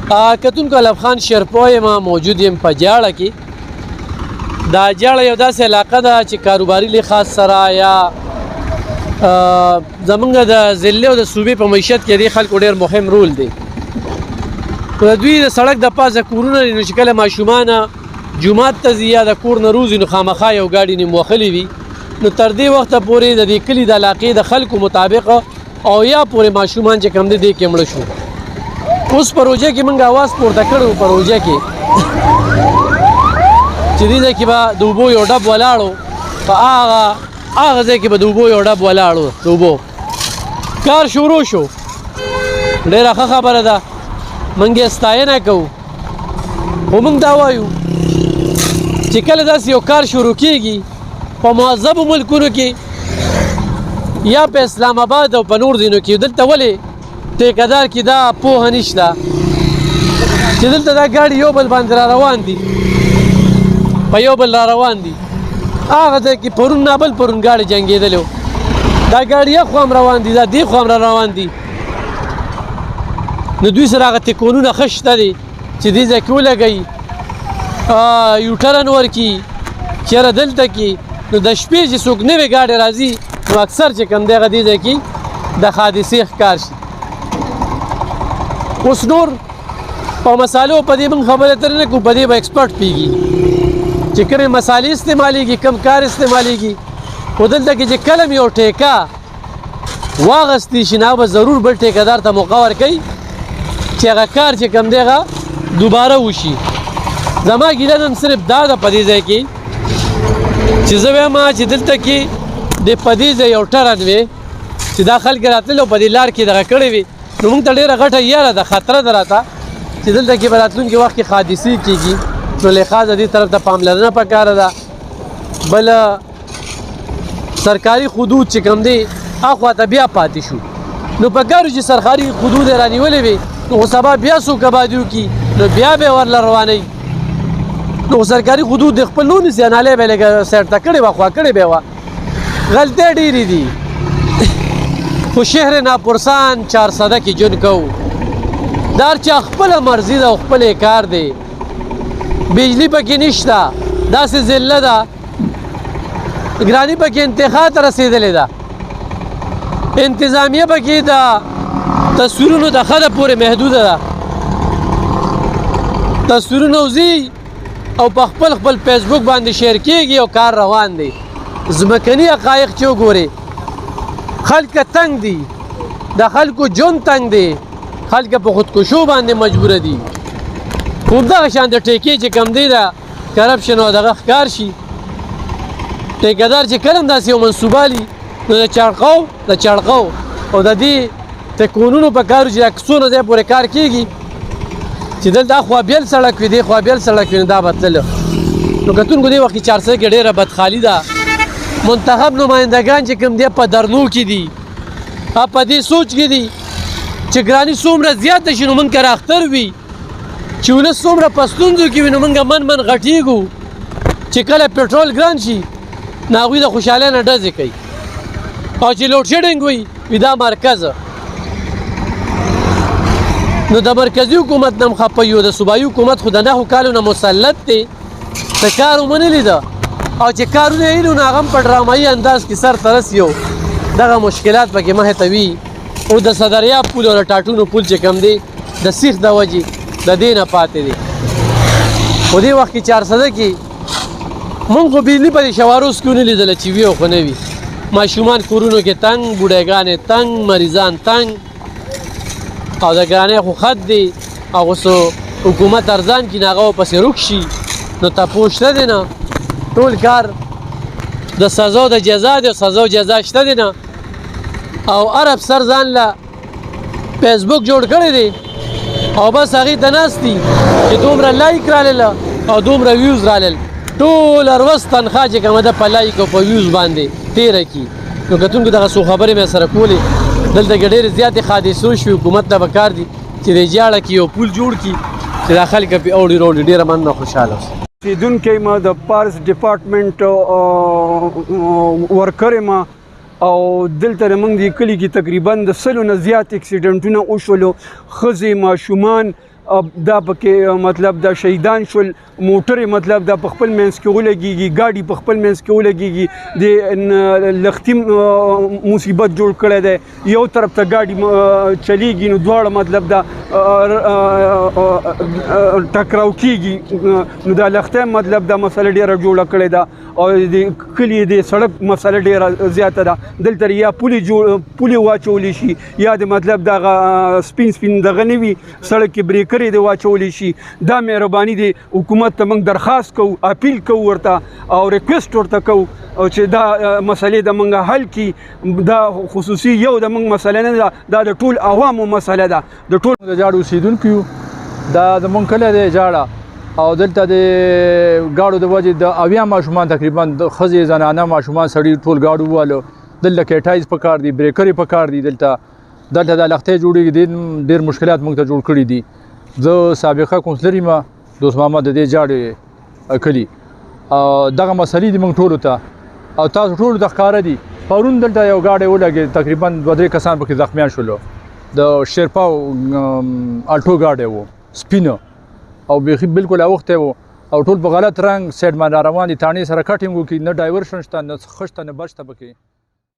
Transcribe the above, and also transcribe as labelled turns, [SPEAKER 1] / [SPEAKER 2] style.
[SPEAKER 1] کتونکو علب خان شیرپوی ما موجود یم په جاړه کې. دا جاړه یو داسې علاقه ده چې کاروباري لحاظ سره یا زمونږ د ضلع او د صوبې په معیشت کې دې خلکو ډېر مهم رول دی. د دوی د سړک د پاسه کورونه لري، نو چې کله ماشومان جومات ته ځي یا د کور نه روزي نو خامخا یو ګاډي نیموخلي وي. نو تر دې وخته پورې د دې کلي د علاقې د خلکو مطابق او یا پورې ماشومان چې کم دي دې کې مړه شو. اوس پروژه کې موږ اواز پورته کړو پروژه کې چې دې ځای کې به د اوبو یو ډب ولاړو، په هغه ځای کې به د اوبو یو ډب ولاړو د اوبو کار شروع شو. ډېره ښه خبره ده، موږ یې ستاینه کوو، خو موږ دا وایو چې کله داسې یو کار شروع کېږي په مهذبو ملکونو کې یا په اسلام آباد او په نور ځینو کې، دلته ولې ټیکهدار کې دا پوهه نشته چې دلته دا ګاډي یو بل باندې را روان دي، په یو بل را روان دي. هغه ځای کې پرون نابل پرون ګاډي جنګېدلی و، دا ګاډي یخوا هم روان دي، دا دې خوا هم را روان دي. نو دوی سره هغه تکونونه ښه شته دي چې دې ځای کې ولګوي، یوټرن ورکړي چېرې دلته کې. نو د شپې چې څوک نوې ګاډي راځي نو اکثر چې کوم دی هغه دې ځای کې د حادثې ښکار شي. اوس نور په مسالو په دې موږ خبرې اترې نه کوو، په دې به ایکسپرټ پوهېږي چې کومې مسالې استعمالېږي، کوم کار استعمالېږي. خو دلته کې چې کله یو ټیکه واغستی شي نو به ضرور بل ټیکهدار ته موقع ورکوي چې هغه کار چې کوم دی هغه دوباره وشي. زما ګیله نن صرف دا ده په دې ځای کې چې زه وایم چې دلته کې د په دې ځای یو ټرن وي چې دا خلک راتلل او په دې لار کې دغه کړی وي، نو موږ ته ډېره غټه یاره ده، خطره ده راته چې دلته کې به راتلونکي وخت کې حادثې کېږي. نو لحاظه دې طرف ته پاملرنه پکاره ده. بل سرکاري حدود چې کوم دی هاخوا ته بیا پاتې شو، نو پکار چې سرکاري حدود یې رانیولې وي نو سبا بیا څوک آبادي وکړي نو بیا به یې ورله روانوي. نو سرکاري حدود د خپل نو نیسي، نالۍ به یې لږه سایډ ته کړې وه، خوا کړې به یې وه. غلطۍ ډېرې دي، خو شهر ناپرسان 400 کې جون کوو. دا هر چا خپله مرضي ده او خپل کار دی. بجلی پکې نشته، داسې ضلع ده، ګراني پکې انتخا ته رسېدلې ده، انتظامیه پکې د تصویرونو د خده پورې محدوده ده. تصویرونه وځي او په خپل فیسبوک باندې شیر کېږي او کار روان دی. ځمکني حقایق چې وګورې خلک تنګ دي، د خلکو ژوند تنګ دی، خلک په خودکشو باندې مجبوره دي. همدغه شان د ټیکې چې کم دی د کرپشن او دغه ښکار شي. ټیکهدار چې کله هم داسې یو منصوبالي نو د چړقو او د دې تکونونو په کارو چې دا څونه ځای پورې کار کېږي چې دلته اخوا بیل سړک وي، دې خوا بیل سړک وي، نو دا به تلله. نو کتونکو دې وخت کې 400 کې ډېره بدخالي ده. منتخب نمایندګان چې کوم دی په درنو کې دي، په دې سوچ کې دي چې ګراني څومره زیاته شي نو موږ کره اختر وي، چې ولس څومره په ستونزو کې وي نو موږ من غټېږو، چې کله پټرول ګران شي نو هغوی د خوشحالۍ نه ډزې کوي، او چې لوډ شیډنګ وي دا مرکز. نو د مرکزي حکومت نه هم خفه یو، د صوبایي حکومت خو د 9 کالو نه مسلط دی، څه کار ومنلي ده، او چې کارونه یې نو هغه هم په ډرامایي انداز کې سر ته رسي، دغه مشکلات پکې مخې ته وي. او د صدریاب پول او د ټاټونو پول چې کوم دی د سیخ د وجې د دې نه پاتې دی. خو دې وخت کې 400 کې مونږ خو بجلي په دې شواروس کې ونه لیدله چې وي او خو نه وي. ماشومان کورونو کې تنګ، بوډاګانې تنګ، مریضان تنګ، او د ګرانۍ خو خط دی، هغه څو حکومت ارزان کړي نو هغه ورپسې روک شي. نو تپوس شته دی نه، ټول کار د سزا او د جزا دی، سزا او جزا شته دی نه. او هر افسر ځان له فیسبوک جوړ کړی دی او بس هغې ته ناست دي چې دومره لایک رالله او دومره ویوز رالل، ټول هر ورځ تنخوا چې کومه ده په لایک او په ویوز باندې تېره کړي. نو کتونکو دغه څو خبرې مې سره کولې. دلته کې ډېرې زیاتې حادثو شوي، حکومت ته پکار دي چې د جاړه کې یو پول جوړ کړي چې دا خلک پې اوړي روړي. ډېره مننه، خوشحاله اوسئ.
[SPEAKER 2] اوسیدونکی ما د پارس ډپارټمنټ ورکر یم او دلته زموږ د کلي کې تقریبا د 100 نه زیات اکسیډنټونه وشولو. ښځې، ماشومان دا پکې مطلب دا شهیدان شول موټرې مطلب دا په خپل منځ کې ولګېږي ګاډي په خپل منځ کې ولګېږي د لختي مصیبت جوړ کړی دی یو طرف ته ګاډي چلیږي نو دواړه مطلب دا ټکراو کېږي نو دا لختي مطلب دا مسله ډېره جوړه کړې ده او د کلي د سړک مسله ډېره زیاته ده دلته یا پولې واچولی شي یا د مطلب دغه سپین دغه نه وي سړک کې بریکرې د واچولی شي دا مهرباني دی حکومت ته موږ درخواست کوو اپیل کوو ورته او ریکویسټ ورته کوو چې دا مسلې د موږ حل کړي دا خصوصي یو د موږ مسله نه ده دا د ټول عوامو مسله ده د ټول
[SPEAKER 3] د جاړو اوسېدونکو یو دا زمونږ کلی دی جاړه او دلته د ګاډو د وجې د اویا ماشومان تقریبا د ښځې زنانه ماشومان سړي ټول ګاډو والو دلته کیټایز پکار دي بریکرې پکار دي دلته د لختې جوړېږي ډېر مشکلات موږ ته جوړ کړي دي زه سابقه کونسلر یم دوست محمد د دې جاړې کلي دغه مسلې دي موږ ټولو ته او تاسو ټولو ته ښکاره دي پرون دلته یو ګاډی ولګېد تقریبا 2-3 کسان پکې زخمیان شولو د شیرپا الټو ګاډی و سپینه او بیخي بالکل اوخته و او ټول په غلط رنګ سایډ باندې روان دي تانې سره کټینګ وکړي نه ډایورشن شته نه خښته نه بچ ته پکې